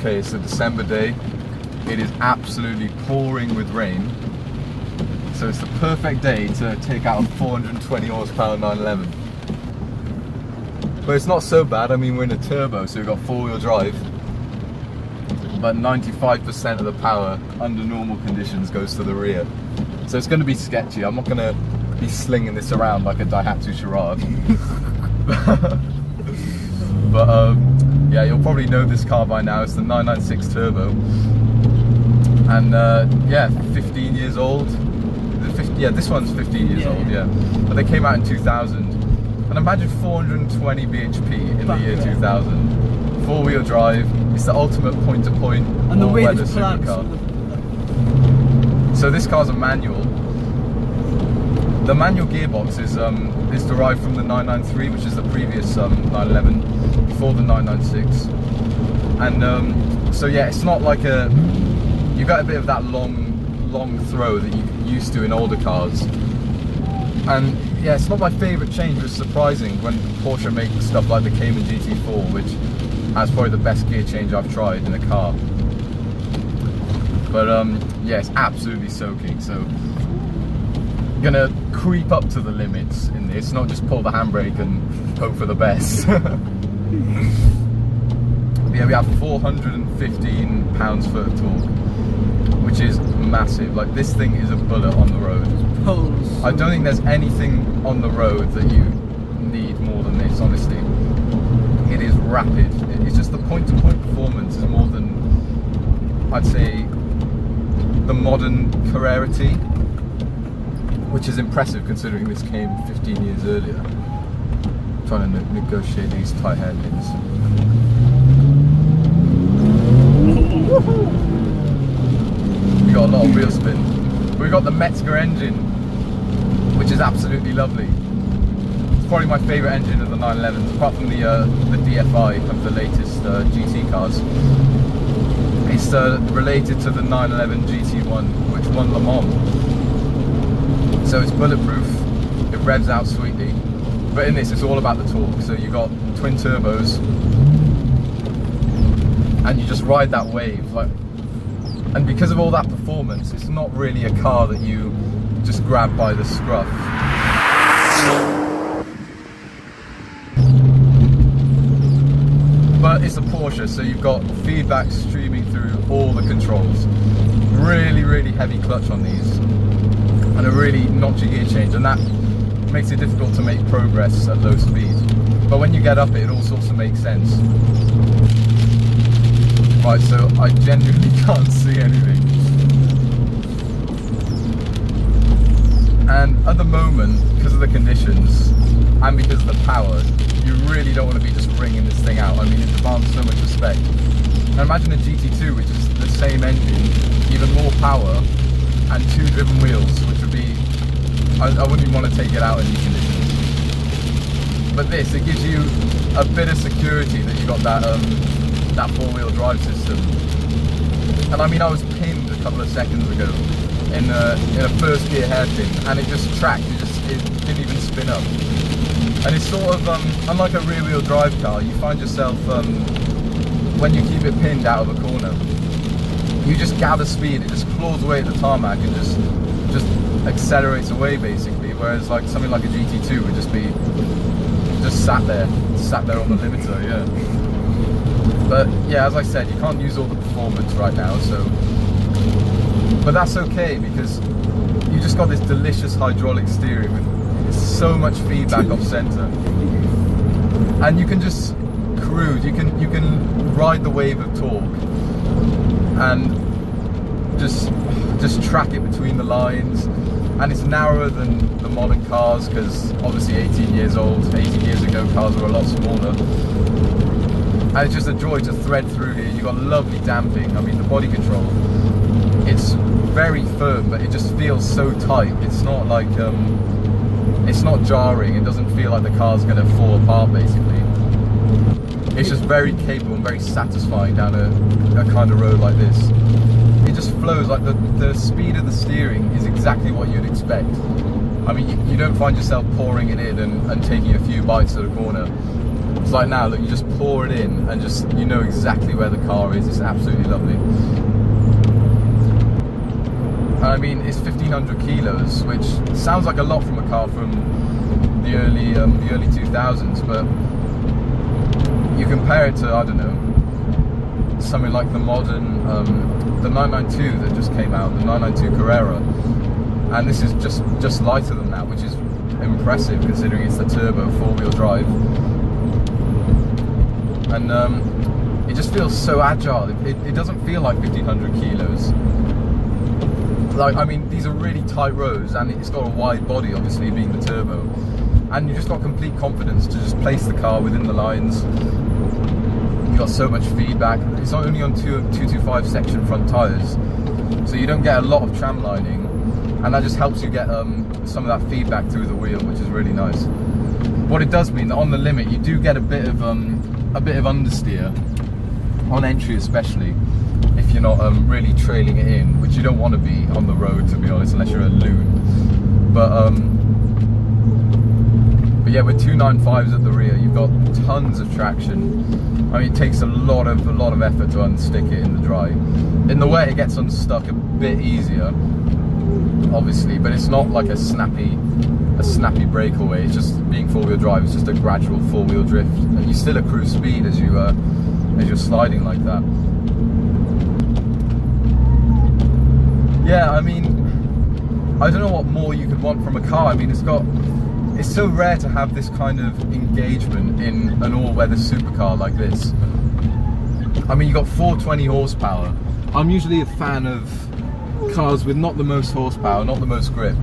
okay, it's a December day. It is absolutely pouring with rain. So it's the perfect day to take out a 420 horsepower 911. But it's not so bad. I mean, we're in a turbo, so we've got four-wheel drive. But 95% of the power under normal conditions goes to the rear. So it's going to be sketchy. I'm not going to be slinging this around like a Daihatsu Charade. But yeah, you'll probably know this car by now. It's the 996 Turbo. And yeah, 15 years old. Yeah, this one's 15 years old, yeah. But they came out in 2000. And imagine 420 bhp in the year 2000. Four-wheel drive. It's the ultimate point-to-point all-weather supercar. So this car's a manual. The manual gearbox is derived from the 993, which is the previous 911 before the 996. And so yeah, it's not like you got a bit of that long throw that you used to in older cars. And yeah, it's not my favourite change. It was surprising when Porsche make stuff like the Cayman GT4, which has probably the best gear change I've tried in a car. But yeah, it's absolutely soaking. So I'm gonna creep up to the limits in this, not just pull the handbrake and hope for the best. Yeah, we have 415 pounds-foot of torque, which is massive. Like, this thing is a bullet on the road. I don't think there's anything on the road that you need more than this, honestly. It is rapid. It's just the point-to-point performance is more than, I'd say, the modern Carrera T, which is impressive considering this came 15 years earlier. I'm trying to negotiate these tight hairpins. We got a lot of wheel spin. We got the Metzger engine, which is absolutely lovely. It's probably my favourite engine of the 911s, apart from the DFI of the latest GT cars. It's related to the 911 GT1, which won Le Mans. So it's bulletproof. It revs out sweetly. But in this, it's all about the torque. So you've got twin turbos, and you just ride that wave. And because of all that performance, it's not really a car that you just grab by the scruff. But it's a Porsche, so you've got feedback streaming through all the controls. Really, really heavy clutch on these, and a really notchy gear change, and that makes it difficult to make progress at low speed. But when you get up it all sorts of makes sense. Right, so I genuinely can't see anything. And at the moment, because of the conditions and because of the power, you really don't want to be just wringing this thing out. I mean, it demands so much respect. Now imagine a GT2, which is the same engine, even more power, and two driven wheels, which would be, I wouldn't even want to take it out in these conditions. But this, it gives you a bit of security that you got that four-wheel drive system. And I mean, I was pinned a couple of seconds ago in a first gear hairpin, and it just tracked. It didn't even spin up. And it's sort of unlike a rear-wheel drive car. You find yourself when you keep it pinned out of a corner, you just gather speed. It just claws away at the tarmac and just accelerates away basically. Whereas like something like a GT2 would just be sat there on the limiter, yeah. But yeah, as I said, you can't use all the performance right now, so. But that's okay because you just got this delicious hydraulic steering with so much feedback off center, and you can just cruise. You can ride the wave of torque and just track it between the lines. And it's narrower than the modern cars because obviously 18 years ago cars were a lot smaller. And it's just a joy to thread through here. You've got lovely damping. I mean, the body control, it's very firm, but it just feels so tight. It's not like, it's not jarring. It doesn't feel like the car's gonna fall apart basically. It's just very capable and very satisfying down a kind of road like this. It just flows, like the speed of the steering is exactly what you'd expect. I mean, you don't find yourself pouring it in and taking a few bites at a corner. It's like now, look, you just pour it in and just, you know exactly where the car is. It's absolutely lovely. I mean, it's 1,500 kilos, which sounds like a lot from a car from the early 2000s, but you compare it to, I don't know, something like the modern, the 992 that just came out, the 992 Carrera, and this is just lighter than that, which is impressive considering it's the turbo 4-wheel drive, and it just feels so agile. It doesn't feel like 1,500 kilos. Like, I mean, these are really tight roads, and it's got a wide body, obviously, being the turbo, and you just got complete confidence to just place the car within the lines. You've got so much feedback. It's only on 225 section front tyres, so you don't get a lot of tram lining, and that just helps you get some of that feedback through the wheel, which is really nice. What it does mean that on the limit you do get a bit of understeer on entry, especially if you're not really trailing it in, which you don't want to be on the road, to be honest, unless you're a loon. But yeah, with 295s at the rear, you've got tons of traction. I mean, it takes a lot of effort to unstick it in the dry. In the wet, it gets unstuck a bit easier, obviously, but it's not like a snappy breakaway. It's just, being 4-wheel drive, it's just a gradual 4-wheel drift, and you still accrue speed as you're sliding like that. Yeah, I mean, I don't know what more you could want from a car. I mean, it's so rare to have this kind of engagement in an all-weather supercar like this. I mean, you got 420 horsepower. I'm usually a fan of cars with not the most horsepower, not the most grip,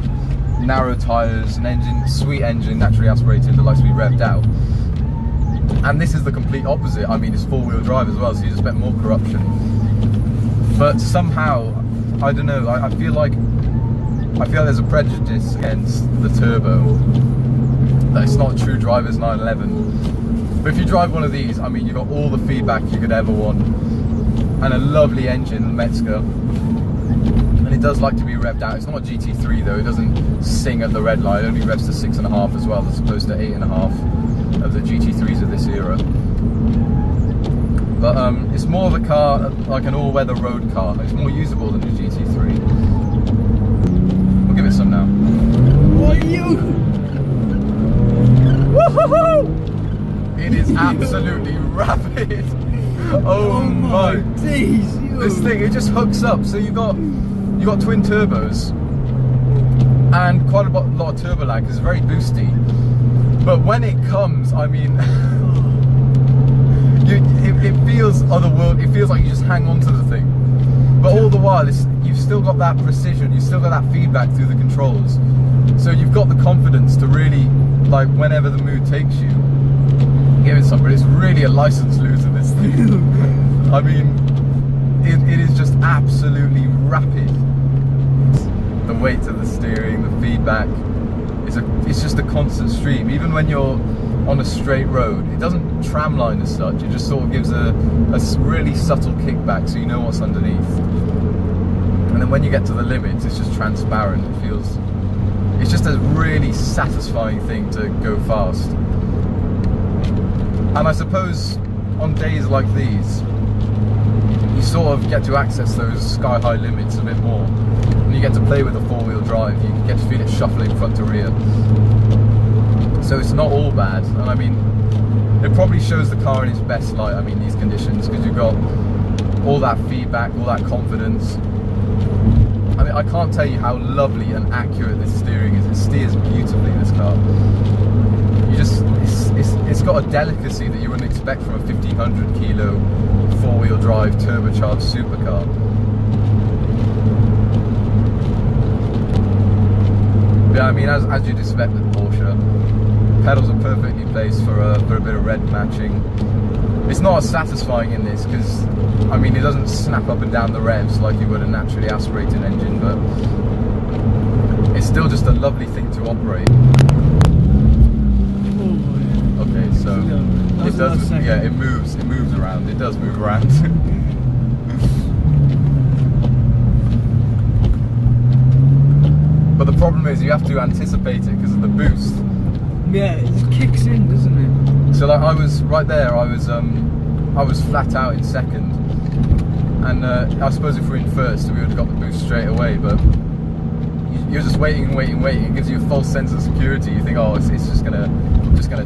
narrow tyres, an engine, sweet engine, naturally aspirated, that likes to be revved out. And this is the complete opposite. I mean, it's 4-wheel drive as well, so you just expect more corruption. But somehow, I don't know, I feel like there's a prejudice against the turbo, that it's not a true driver's 911. But if you drive one of these, I mean, you've got all the feedback you could ever want, and a lovely engine, the Metzger, and it does like to be revved out. It's not a GT3 though, it doesn't sing at the red light, it only revs to 6.5 as well, as opposed to 8.5 of the GT3s of this era. But it's more of a car, like an all-weather road car. It's more usable than the GT3. We'll give it some now. What are you? Woohoo! It is absolutely rapid. Oh my days! This thing, it just hooks up. So you got twin turbos and quite a lot of turbo lag, because it's very boosty. But when it comes, I mean, it feels otherworldly. It feels like you just hang on to the thing. But all the while, you've still got that precision. You've still got that feedback through the controls. So you've got the confidence to really, like, whenever the mood takes you, give it some. But it's really a license loser, this thing. I mean, it is just absolutely rapid. The weight of the steering, the feedback, it's just a constant stream. Even when you're on a straight road, it doesn't tramline as such, it just sort of gives a really subtle kickback, so you know what's underneath. And then when you get to the limits, it's just transparent. It's just a really satisfying thing to go fast. And I suppose on days like these, you sort of get to access those sky-high limits a bit more. And you get to play with a 4-wheel drive, you get to feel it shuffling front to rear. So it's not all bad, and I mean, it probably shows the car in its best light, I mean, these conditions, because you've got all that feedback, all that confidence. I mean, I can't tell you how lovely and accurate this steering is. It steers beautifully, this car. It's got a delicacy that you wouldn't expect from a 1,500 kilo 4-wheel drive turbocharged supercar. Yeah, I mean, as you'd expect with Porsche, pedals are perfectly placed for a bit of red matching. It's not as satisfying in this because, I mean, it doesn't snap up and down the revs like you would a naturally aspirated engine, but it's still just a lovely thing to operate. Okay, so it does, yeah, it moves around. It does move around. But the problem is you have to anticipate it because of the boost. Yeah, it just kicks in, doesn't it? So like I was right there, I was flat out in second, and I suppose if we were in first, we would have got the boost straight away. But you're just waiting. It gives you a false sense of security. You think, oh, it's just gonna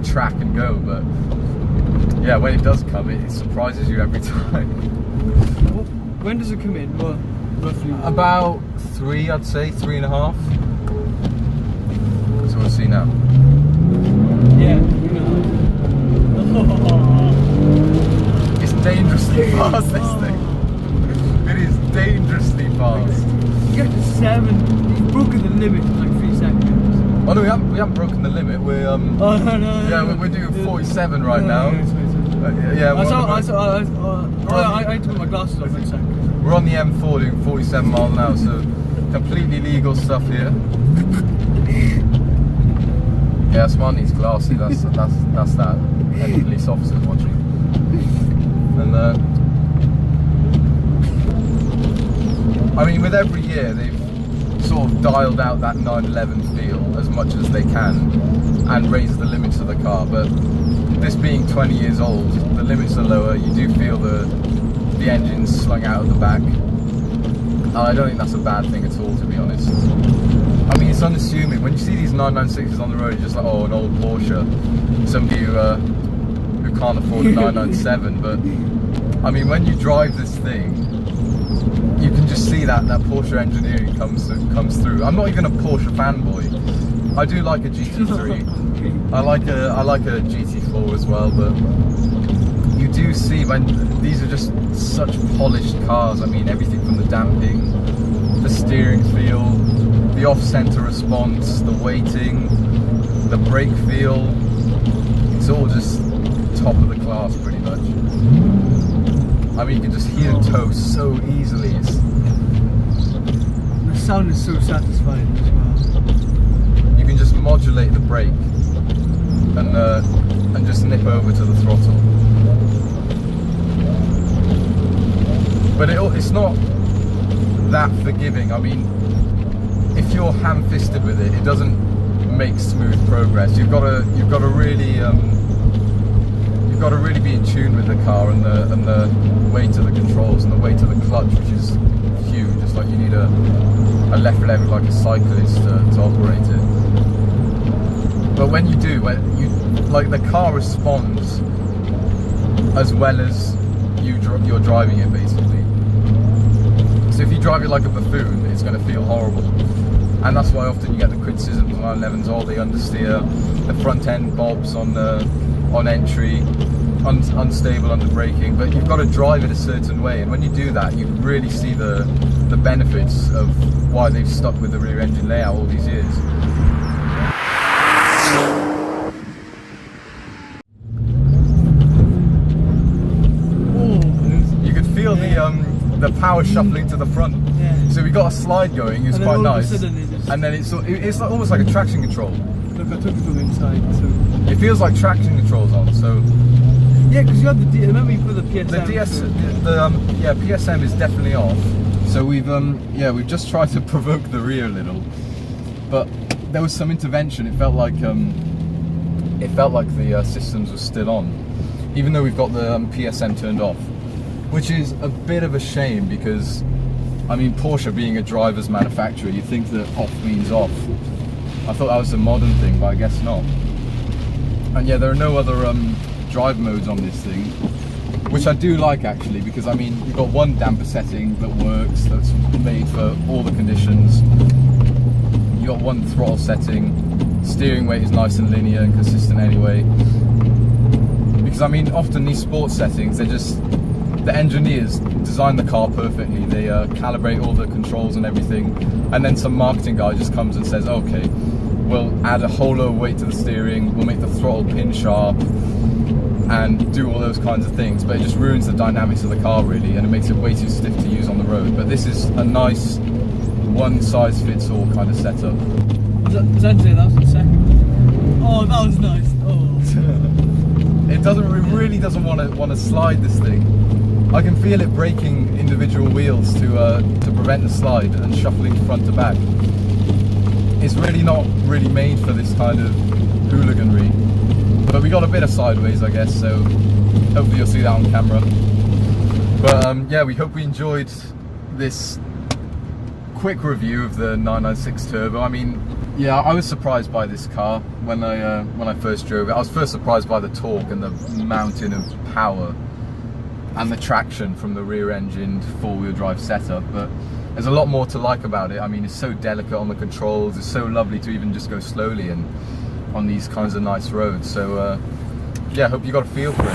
track and go. But yeah, when it does come, it surprises you every time. When does it come in? What, roughly? About 3, I'd say 3.5. So we'll see now. Yeah. It's dangerously fast, this thing. It is dangerously fast. You get to 7. You've broken the limit in like 3 seconds. Oh no, we haven't broken the limit. We're Oh no. yeah, we're doing 47 right now. Yeah, I took my glasses off in a second. we're on the M4 doing 47 miles an hour, so completely legal stuff here. Yeah, Smart needs glasses. That's that. Any police officers watching. And I mean, with every year they've sort of dialed out that 911 feel as much as they can and raised the limits of the car. But this being 20 years old, the limits are lower. You do feel the engine slung out of the back. I don't think that's a bad thing at all, to be honest. I mean, it's unassuming. When you see these 996s on the road, you're just like, oh, an old Porsche. Somebody who can't afford a 997. But I mean, when you drive this thing, you can just see that Porsche engineering comes through. I'm not even a Porsche fanboy. I do like a GT3. I like a GT4 as well, but you do see when these are just such polished cars. I mean, everything from the damping, the steering feel, the off-center response, the weighting, the brake feel. It's all just top of the class, pretty much. I mean, you can just heel toe so easily. The sound is so satisfying as well. You can just modulate the brake and just nip over to the throttle. But it's not that forgiving. I mean, if you're ham-fisted with it, it doesn't make smooth progress. You've got to really be in tune with the car and the weight of the controls and the weight of the clutch, which is huge. It's like you need a left lever like a cyclist to operate it. But when you do, like the car responds as well as you're driving it, basically. So if you drive it like a buffoon, it's going to feel horrible. And that's why often you get the criticisms on 911s, oh, they understeer, the front end bobs on entry, unstable under braking. But you've got to drive it a certain way, and when you do that, you really see the benefits of why they've stuck with the rear engine layout all these years. You could feel the power shuffling to the front. Yeah. So we got a slide going. It's quite nice. And then it's like, almost like a traction control. Look, I took it from inside. So it feels like traction controls on. So yeah, because you had remember you put the PSM. The PSM is definitely off. So we've just tried to provoke the rear a little, but there was some intervention. It felt like the systems were still on, even though we've got the PSM turned off, which is a bit of a shame because, I mean, Porsche being a driver's manufacturer, you'd think that off means off. I thought that was a modern thing, but I guess not. And yeah, there are no other drive modes on this thing, which I do like actually, because I mean, you've got one damper setting that works, that's made for all the conditions. You got one throttle setting, steering weight is nice and linear and consistent anyway. Because I mean, often these sports settings, the engineers design the car perfectly. They calibrate all the controls and everything, and then some marketing guy just comes and says, okay, we'll add a whole load of weight to the steering, we'll make the throttle pin sharp, and do all those kinds of things. But it just ruins the dynamics of the car really, and it makes it way too stiff to use on the road. But this is a nice one-size-fits-all kind of setup. Was that that was the second? Oh, that was nice. Oh. It really doesn't want to slide, this thing. I can feel it braking individual wheels to prevent the slide and shuffling front to back. It's really not made for this kind of hooliganry. But we got a bit of sideways, I guess, so hopefully you'll see that on camera. But yeah, we hope we enjoyed this quick review of the 996 Turbo. I mean, yeah, I was surprised by this car when I first drove it. I was first surprised by the torque and the mountain of power and the traction from the rear-engined four-wheel drive setup, but there's a lot more to like about it. I mean, it's so delicate on the controls. It's so lovely to even just go slowly and on these kinds of nice roads. So yeah, I hope you got a feel for it.